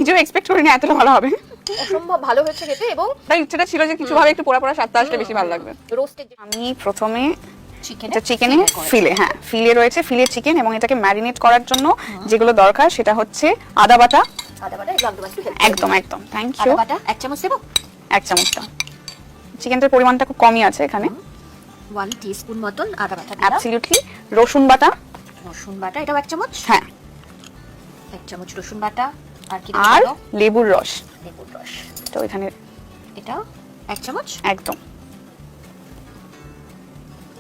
নিজেও এক্সপেক্ট করিনি এতটা ভালো হবে। অসম্ভব ভালো হয়েছে খেতে, এবং তাই ইচ্ছেটা ছিল যে কিছু ভাবে একটু পোড়া পোড়া স্বাদটা আসলে বেশি ভালো লাগবে। রোস্টেড আমি প্রথমে চিকেন, এটা চিকেনে ফিলে, হ্যাঁ ফিলে রয়েছে, ফিলে চিকেন, এবং এটাকে ম্যারিনেট করার জন্য যেগুলো দরকার সেটা হচ্ছে আদা বাটা। আদা বাটা একদম একদম, থ্যাংক ইউ। আদা বাটা 1 চামচ দেব। 1 চামচ দাও। চিকেনটার পরিমাণটা খুব কমই আছে এখানে। 1 টিস্পুন মতন আদা বাটা দিলাম। অ্যাবসলিউটলি। রসুন বাটা। রসুন বাটা এটাও 1 চামচ। হ্যাঁ। 1 চামচ রসুন বাটা। আর কি আর দেব? লেবুর রস। লেবুর রস তো এখানে এটাও 1 চামচ। একদম।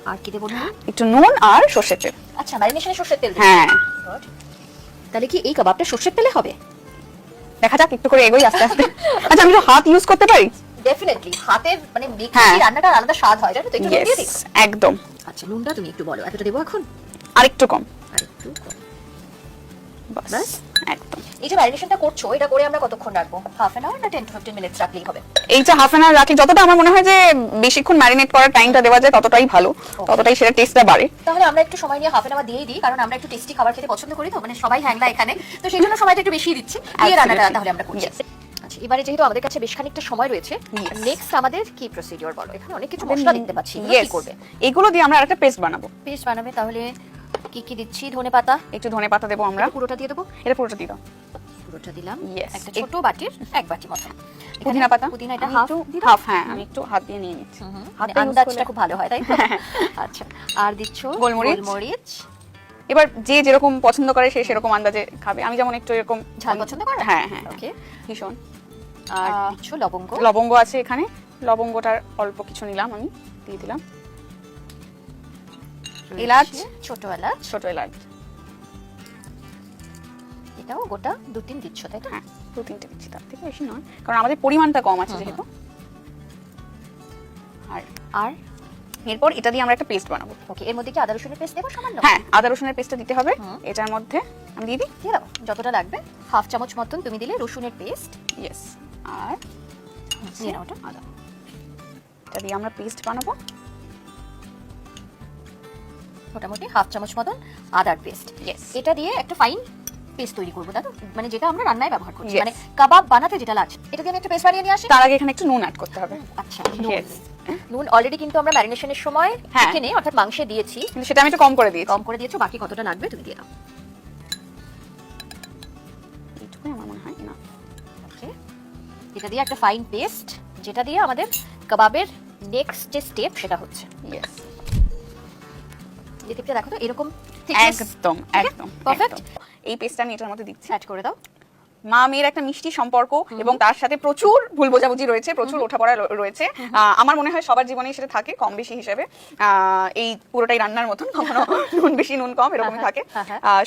আর কি দেব না? একটু নুন আর সরষের তেল। আচ্ছা, ম্যারিনেশনে সরষের তেল দিই। হ্যাঁ। তাহলে কি এই কাবাবটা সরষের তেলে হবে? দেখা যাক, একটু করে এগোই আস্তে আস্তে। আচ্ছা, আমি তো হাত ইউজ করতে পারি? ডেফিনেটলি হাতের মানে হ্যাঁ। মিক্সি রান্নাটা আলাদা স্বাদ হয়, জানো তো? একটু নুন দিয়ে দিই। ইয়েস, একদম। আচ্ছা, নুনটা তুমি একটু বলো, এতটা দেবো এখন? আরেকটু কম। আরেকটু কম। বাস, একদম। এই যে ম্যারিনেশনটা করছো, এটা করে আমরা কতক্ষণ রাখবো? হাফ অ্যান আওয়ার না 10 to 15 মিনিটস রাখলেই হবে? এইটা হাফ অ্যান আওয়ার রাখি, যতটা আমার মনে হয় যে বেশিক্ষণ ম্যারিনেট করার টাইমটা দেওয়া যায় ততটাই ভালো, ততটাই সেটা টেস্টটা বাড়ে। তাহলে আমরা একটু সময় নিয়ে হাফ অ্যান আওয়ার দিয়েই দিই, কারণ আমরা একটু টেস্টি খাবার খেতে পছন্দ করি, তো মানে সবাই হ্যাংলা এখানে, তো সেই জন্য সময়টা একটু বেশি দিচ্ছি। এই রান্নাটা তাহলে আমরা করছি। আচ্ছা, এবারে যেহেতু আমাদের কাছে বেশ খানিকটা সময় রয়েছে, নেক্সট আমাদের কি প্রসিডিওর বলো? এখানে অনেক কিছু মশলা দেখতে পাচ্ছি, কি করবে? এগুলো দিয়ে আমরা একটা পেস্ট বানাবো। পেস্ট বানাবে, তাহলে কি কি দিচ্ছি? ধনেপাতা, একটু ধনেপাতা দেবো আমরা। পুরোটা দিয়ে দেবো? এটা পুরোটা দিয়ে দাও। পুরোটা দিলাম। Yes. একটা ছোট বাটির 1 বাটি মতো। পুদিনা পাতা, পুদিনা এটা আমি হাফ একটু হাফ, হ্যাঁ আমি একটু হাত দিয়ে নিয়ে নিচ্ছি। হাতে আন্দাজটা খুব ভালো হয়, তাই তো? আচ্ছা, আর দিচ্ছ গোলমরিচ। গোলমরিচ। এবার যে যেরকম পছন্দ করে সে সেরকম আন্দাজে খাবে। আমি যেমন একটু এরকম ঝাল পছন্দ করো? হ্যাঁ হ্যাঁ, ওকে। ভীষণ। আর দিচ্ছ লবঙ্গ। লবঙ্গ আছে এখানে, লবঙ্গটার অল্প কিছু নিলাম, আমি দিয়ে দিলাম। এলাচ, ছোট এলাচ। ছোট এলাচ, এটাও গোটা 2-3 দিচ্ছ, তাই তো? হ্যাঁ 2-3টে দিচ্ছি, তার থেকে বেশি নয়, কারণ আমাদের পরিমাণটা কম আছে যেহেতু। আর আর এরপর এটা দিয়ে আমরা একটা পেস্ট বানাবো। ওকে, এর মধ্যে কি আদা রসুনের পেস্ট দেবো সামান্য? হ্যাঁ, আদা রসুনের পেস্টটা দিতে হবে এটার মধ্যে। আমি দিয়ে দিই? দিয়ে দাও, যতটা লাগবে। হাফ চামচ মতন তুমি দিলে রসুনের পেস্ট। ইয়েস। আর নিয়ে নাও ওটা। আদা, এটা দিয়ে আমরা পেস্ট বানাবো। মোটামুটি হাফ চামচ মতন আদার পেস্ট। ইয়েস। এটা দিয়ে একটা ফাইন পেস্ট তৈরি করবো, দাদা, মানে যেটা আমরা রান্নায় ব্যবহার করছি, Yes. মানে কাবাব বানাতে যেটা লাগছে। এটা দিয়ে আমি একটা পেস্ট বানিয়ে নিয়ে আসি। তার আগে এখানে একটু নুন অ্যাড করতে হবে। আচ্ছা, Yes. নুন অলরেডি কিন্তু আমরা ম্যারিনেশনের সময় হ্যাঁ। চিকেনে অর্থাৎ মাংসে দিয়েছি। কিন্তু সেটা আমি একটু কম করে দিয়েছি। কম করে দিয়েছো, বাকি কতটা লাগবে তুমি দিয়ে দাও। এইটুকুই আমার মনে হয় না। ওকে, এটা দিয়ে একটা ফাইন পেস্ট, যেটা দিয়ে আমাদের কাবাবের নেক্সট যে স্টেপ সেটা হচ্ছে। ইয়েস, এই টিপটা দেখো তো, এরকম একদম একদম পারফেক্ট। এই পেস্টটা আমি এটার মধ্যে দিচ্ছি। অ্যাড করে দাও। মা মেয়ের একটা মিষ্টি সম্পর্ক, এবং তার সাথে প্রচুর ভুল বোঝাবুঝি রয়েছে, প্রচুর ওঠাপড়া রয়েছে। আমার মনে হয় সবার জীবনেই সেটা থাকে কম বেশি হিসেবে। এই পুরোটাই রান্নার মতন, কখনো নুন বেশি নুন কম এরকমই থাকে।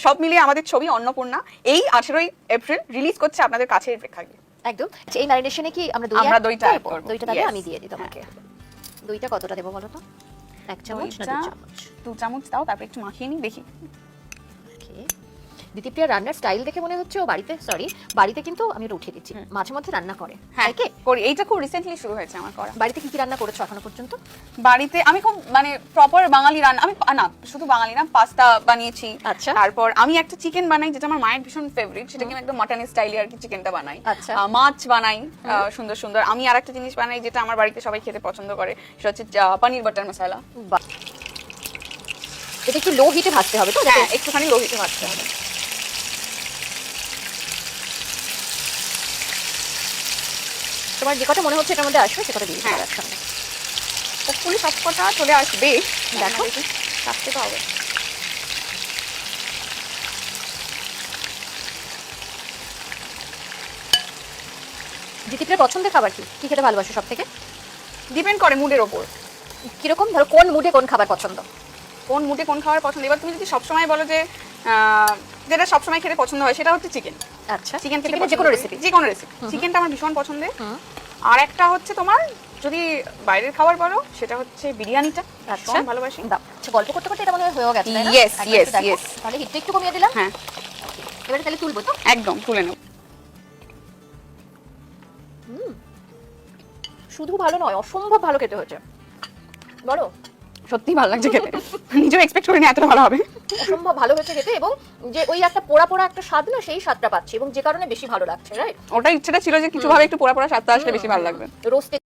সব মিলিয়ে আমাদের ছবি অন্নপূর্ণা এই 18ই এপ্রিল রিলিজ করছে আপনাদের কাছের প্রেক্ষাগৃহে। একদম। আচ্ছা, এই ম্যারিনেশনে কি আমরা আমরা দইটা add করব। দইটা তাহলে Yes. আমি দিয়ে দিই তোমাকে। দইটা কতটা দেবো বলো তো? 1 চামচ না 2 চামচ? 2 চামচ দাও, তারপর একটু মাখিয়ে নিই দেখি। ওকে। দিতিপ্রিয়া রান্নার স্টাইল দেখে মনে হচ্ছে ও বাড়িতে কিন্তু আমি ওটা উঠিয়ে দিচ্ছি, মাঝে মধ্যে রান্না করে। হ্যাঁ কে করি, এইটা খুব রিসেন্টলি শুরু হয়েছে আমার করা। বাড়িতে কি কি রান্না করেছো এখনো পর্যন্ত? বাড়িতে আমি খুব মানে প্রপার বাঙালি রান্না, আমি না শুধু বাঙালি না, পাস্তা বানিয়েছি। আচ্ছা। তারপর আমি একটা চিকেন বানাই যেটা আমার মায়ের ভীষণ ফেভারিট, সেটা কি একদম মাটন স্টাইলে আর কি চিকেনটা বানাই। আচ্ছা। মাছ বানাই সুন্দর সুন্দর। আমি আর একটা জিনিস বানাই যেটা আমার বাড়িতে সবাই খেতে পছন্দ করে, সেটা হচ্ছে পনির বাটার মশলা। বাহ, এটা একটু লো হিটে ভাজতে হবে তো? হ্যাঁ, একটুখানি লো হিটে ভাজতে হবে। তোমার যে কথা মনে হচ্ছে এটার মধ্যে আসবে সে কথা দিয়ে দিতে একসঙ্গে। হোপফুলি সব কথা চলে আসবে, দেখো। থাকতে তো হবে। দিতিপ্রিয়ার পছন্দের খাবার কি? কি খেতে ভালোবাসো সব থেকে? ডিপেন্ড করে মুডের ওপর, কিরকম, ধরো কোন মুডে কোন খাবার পছন্দ? কোন মুডে কোন খাবার পছন্দ। এবার তুমি যদি সবসময় বলো যে যেটা সবসময় খেতে পছন্দ হয় সেটা হচ্ছে চিকেন। আচ্ছা, চিকেন খেতে যে কোনো রেসিপি? যে কোনো রেসিপি। চিকেনটা আমার ভীষণ পছন্দের। আর একটা হচ্ছে তোমার যদি বাইরের খাবার বলো সেটা হচ্ছে বিরিয়ানিটা। আচ্ছা, ভীষণ ভালোবাসি। দাও। আচ্ছা, গল্প করতে করতে এটা মনে হয় হয়ে গেছে, তাই না? Yes, একবার yes, একটু দেখো। yes. তাহলে হিটটা একটু কমিয়ে দিলাম। হ্যাঁ, এবারে তাহলে তুলবো তো? একদম তুলে নেব। শুধু ভালো নয়, অসম্ভব ভালো খেতে হয়েছে। বলো? সত্যি ভালো লাগছে খেতে, নিজেও এক্সপেক্ট করিনি এতটা ভালো হবে। অসম্ভব ভালো হয়েছে খেতে, এবং যে ওই একটা পোড়া পোড়া একটা স্বাদ না, সেই স্বাদটা পাচ্ছি, এবং যে কারণে বেশি ভালো লাগছে, রাইট? ওটা ইচ্ছেটা ছিল যে কিছু ভাবে একটু পোড়া পোড়া স্বাদটা আসলে বেশি ভালো লাগবে। রোস্টে